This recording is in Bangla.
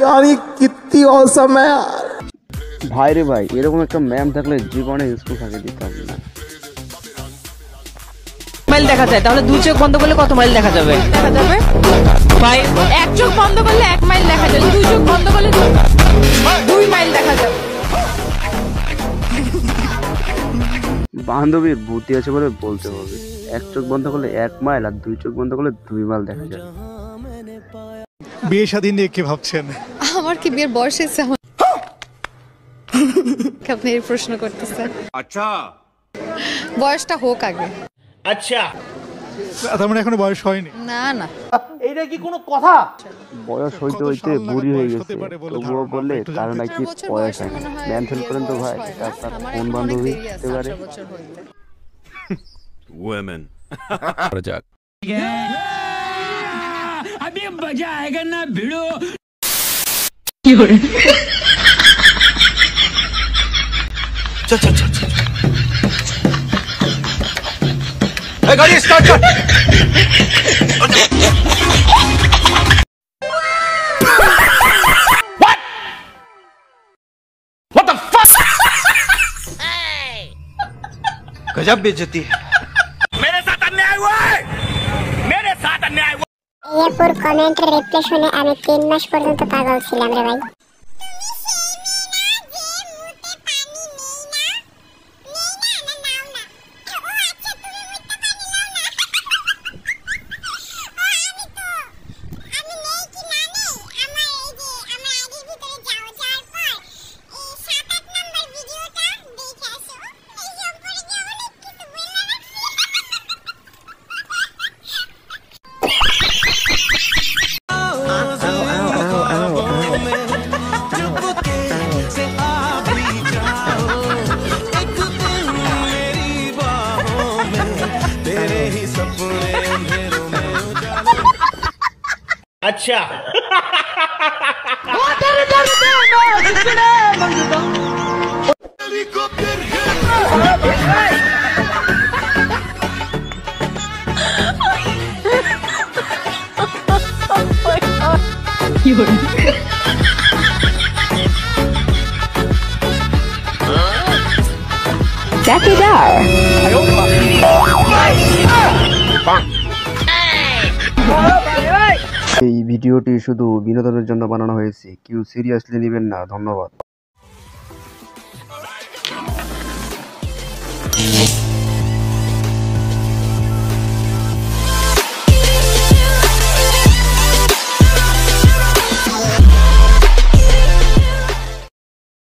यार ये कितनी औसम है यार। ভাই রে ভাই, এরকম একটা ম্যাম থাকলে জীবনে স্কুল থাকে দিতাম না। মাইল দেখা যায়, তাহলে দুই চোখ বন্ধ করলে কত মাইল দেখা যাবে? ভাই এক চোখ বন্ধ করলে 1 মাইল দেখা যাবে, দুই চোখ বন্ধ করলে 2 মাইল দেখা যাবে। বান্ধবীর বুদ্ধি আছে বলে বলতে হবে, এক চোখ বন্ধ করলে 1 মাইল আর দুই চোখ বন্ধ করলে 2 মাইল দেখা যাবে। বিয়ে শাদী নিয়ে কি ভাবছেন? আমার কি বিয়ের বয়স হয়েছে? আপনি এই প্রশ্ন করতেছেন? আচ্ছা, বয়সটা হোক আগে। আচ্ছা, তার মানে এখনো বয়স হয়নি? না না, এইটা কি কোনো কথা? বয়স হইতে হইতে বুড়ি হয়ে গেছে, তবুও বললে কারণ নাকি বয়স হয় না। ম্যান ফেল করেন তো ভাই, এটা আপনার কোন বান্ধবী হতে পারে? women अभी मजा आएगा ना भिड़ो। चल चल चल चल गाड़ी स्टार्ट कर। What the fuck? गजब बेइज्जती है। मेरे साथ अन्याय हुआ है, मेरे साथ अन्याय हुआ। এরপর কমেন্টের রিপ্লাই শুনে আমি 3 মাস পর্যন্ত পাগল ছিলাম রে ভাই। अच्छा এই ভিডিওটি শুধু বিনোদনের জন্য বানানো হয়েছে, কেউ সিরিয়াসলি নেবেন না। ধন্যবাদ।